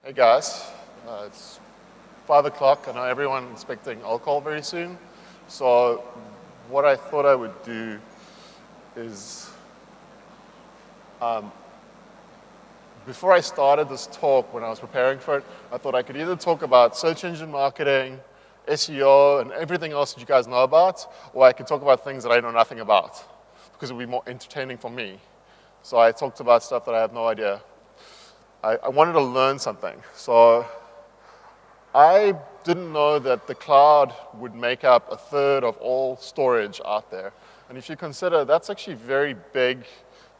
Hey guys, it's 5 o'clock. I know everyone's expecting alcohol very soon. So what I thought I would do is, before I started this talk, when I was preparing for it, I thought I could either talk about search engine marketing, SEO, and everything else that you guys know about, or I could talk about things that I know nothing about, because it would be more entertaining for me. So I talked about stuff that I have no idea. I wanted to learn something. So I didn't know that the cloud would make up a third of all storage out there. And if you consider, that's actually a very big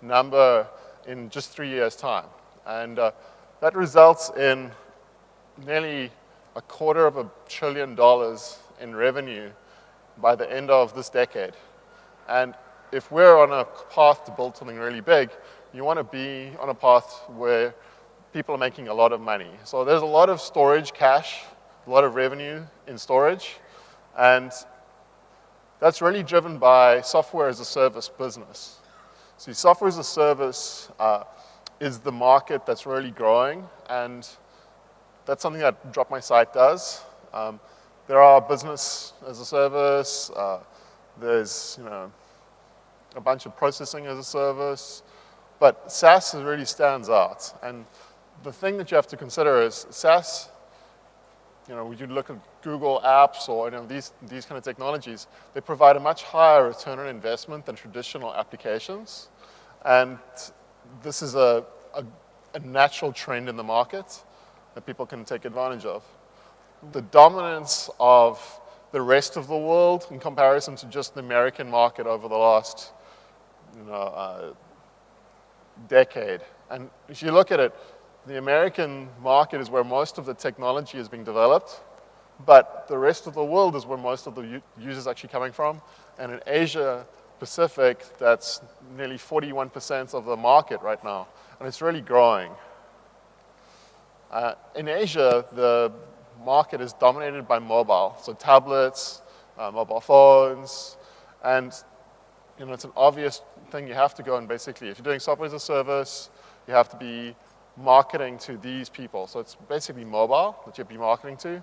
number in just 3 years' time. And that results in nearly $250 billion in revenue by the end of this decade. And if we're on a path to build something really big, you want to be on a path where people are making a lot of money. So there's a lot of storage cache, a lot of revenue in storage, and that's really driven by software as a service business. See, software as a service is the market that's really growing, and that's something that Drop My Site does. There are business as a service, there's a bunch of processing as a service, but SaaS really stands out. And the thing that you have to consider is SaaS, when you look at Google Apps or these kind of technologies, they provide a much higher return on investment than traditional applications. And this is a natural trend in the market that people can take advantage of. The dominance of the rest of the world in comparison to just the American market over the last decade. And if you look at it, the American market is where most of the technology is being developed, but the rest of the world is where most of the users are actually coming from. And in Asia Pacific, that's nearly 41% of the market right now, and it's really growing. In Asia, the market is dominated by mobile, so tablets, mobile phones, and it's an obvious thing you have to go and basically, if you're doing software as a service, you have to be marketing to these people. So it's basically mobile that you'll be marketing to.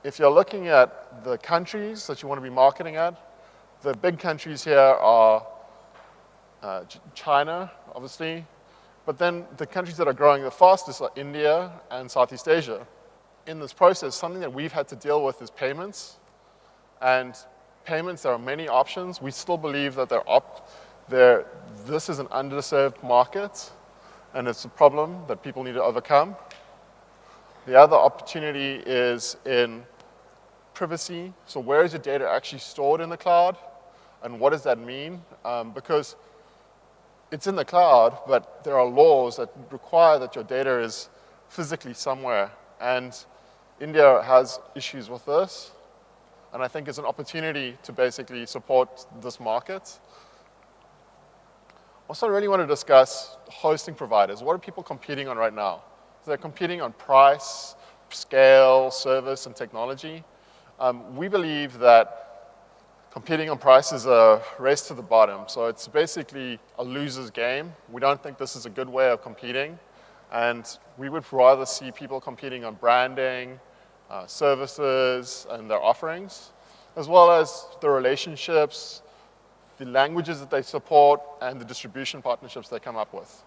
If you're looking at the countries that you want to be marketing at, the big countries here are China, obviously, but then the countries that are growing the fastest are India and Southeast Asia. In this process, something that we've had to deal with is payments. And payments, there are many options. We still believe that this is an underserved market, and it's a problem that people need to overcome. The other opportunity is in privacy. So where is your data actually stored in the cloud, and what does that mean? Because it's in the cloud, but there are laws that require that your data is physically somewhere. And India has issues with this, and I think it's an opportunity to basically support this market. Also, I really want to discuss hosting providers. What are people competing on right now? So they're competing on price, scale, service, and technology. We believe that competing on price is a race to the bottom. So it's basically a loser's game. We don't think this is a good way of competing. And we would rather see people competing on branding, services, and their offerings, as well as the relationships, the languages that they support, and the distribution partnerships they come up with.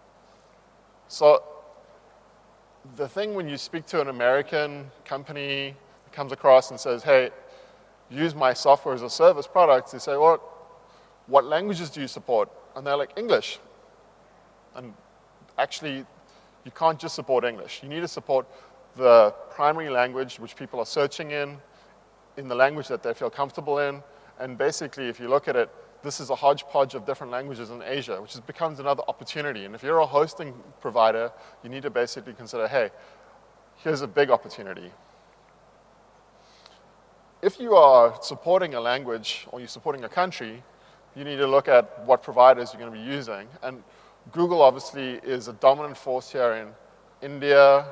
So the thing when you speak to an American company that comes across and says, hey, use my software as a service product, they say, well, what languages do you support? And they're like, English. And actually, you can't just support English. You need to support the primary language which people are searching in the language that they feel comfortable in. And basically, if you look at it, this is a hodgepodge of different languages in Asia, which becomes another opportunity. And if you're a hosting provider, you need to basically consider, hey, here's a big opportunity. If you are supporting a language or you're supporting a country, you need to look at what providers you're going to be using. And Google obviously is a dominant force here in India.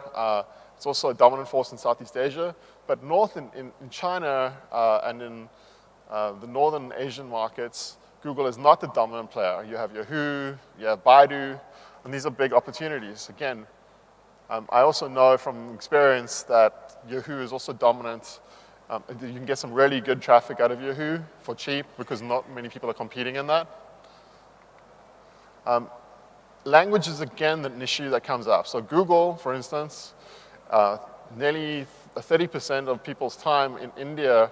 It's also a dominant force in Southeast Asia. But north in China and in the northern Asian markets, Google is not the dominant player. You have Yahoo, you have Baidu, and these are big opportunities. Again, I also know from experience that Yahoo is also dominant. You can get some really good traffic out of Yahoo for cheap because not many people are competing in that. Language is, again, an issue that comes up. So Google, for instance, nearly 30% of people's time in India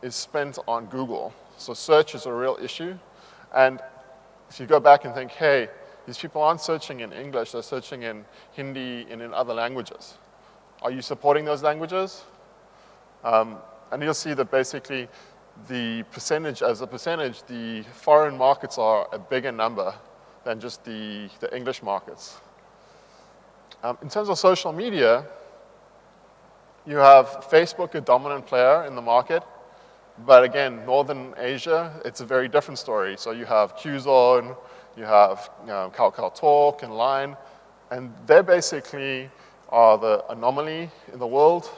is spent on Google. So search is a real issue. And if you go back and think, hey, these people aren't searching in English, they're searching in Hindi and in other languages. Are you supporting those languages? And you'll see that basically the percentage, as a percentage, the foreign markets are a bigger number than just the English markets. In terms of social media, you have Facebook, a dominant player in the market. But again, Northern Asia, it's a very different story. So you have Qzone, you have KakaoTalk and Line, and they basically are the anomaly in the world.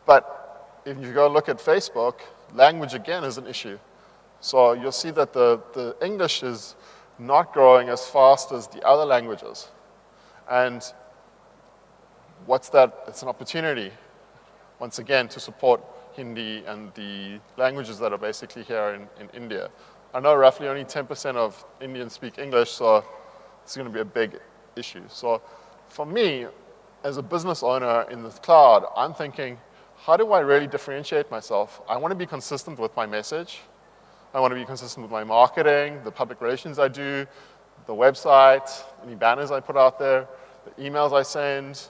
But if you go look at Facebook, language again is an issue. So you'll see that the English is not growing as fast as the other languages. And what's that? It's an opportunity, once again, to support Hindi and the languages that are basically here in India. I know roughly only 10% of Indians speak English, so it's going to be a big issue. So for me, as a business owner in the cloud, I'm thinking, how do I really differentiate myself? I want to be consistent with my message. I want to be consistent with my marketing, the public relations I do, the website, any banners I put out there, the emails I send,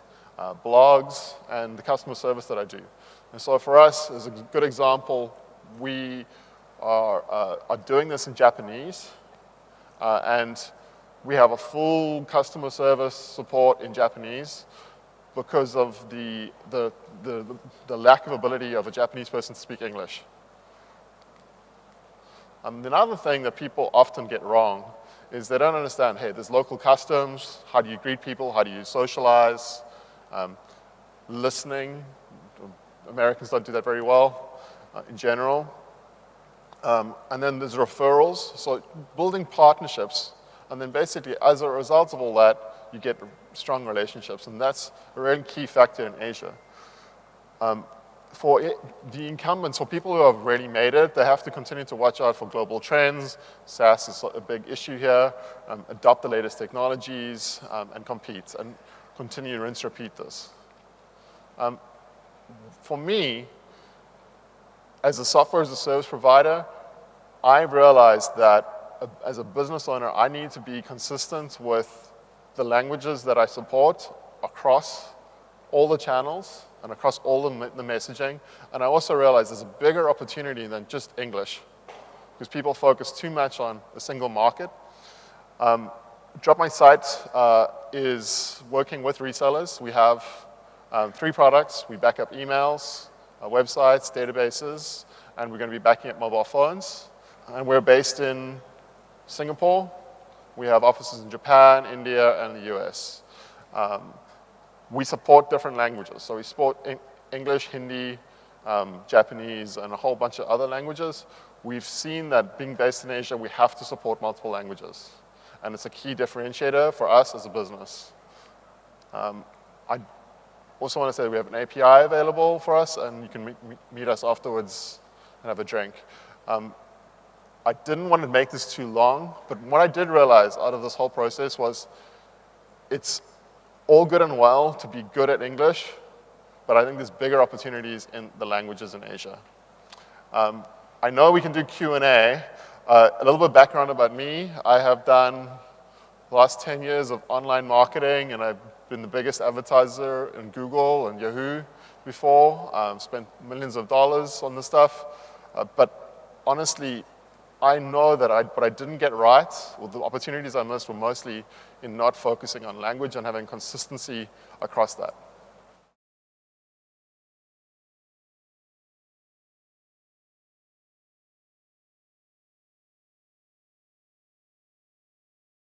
blogs, and the customer service that I do. And so for us, as a good example, we are doing this in Japanese, and we have a full customer service support in Japanese because of the lack of ability of a Japanese person to speak English. Another thing that people often get wrong is they don't understand, hey, there's local customs, how do you greet people, how do you socialize, listening. Americans don't do that very well in general. And then there's referrals, so building partnerships, and then basically as a result of all that, you get strong relationships, and that's a really key factor in Asia. For the incumbents, for people who have really made it, they have to continue to watch out for global trends. SaaS is a big issue here. Adopt the latest technologies and compete, and continue to rinse, repeat this. For me, as a software as a service provider, I've realized that as a business owner, I need to be consistent with the languages that I support across all the channels and across all the messaging. And I also realize there's a bigger opportunity than just English, because people focus too much on a single market. Drop My Site is working with resellers. We have 3 products. We back up emails, websites, databases, and we're going to be backing up mobile phones. And we're based in Singapore. We have offices in Japan, India, and the US. We support different languages. So we support English, Hindi, Japanese, and a whole bunch of other languages. We've seen that being based in Asia, we have to support multiple languages. And it's a key differentiator for us as a business. I also want to say that we have an API available for us, and you can meet us afterwards and have a drink. I didn't want to make this too long, but what I did realize out of this whole process was it's all good and well to be good at English, but I think there's bigger opportunities in the languages in Asia. I know we can do Q&A. A little bit of background about me. I have done the last 10 years of online marketing, and I've been the biggest advertiser in Google and Yahoo before. Spent millions of dollars on this stuff. But honestly, I know that what I didn't get right, well, the opportunities I missed were mostly in not focusing on language and having consistency across that.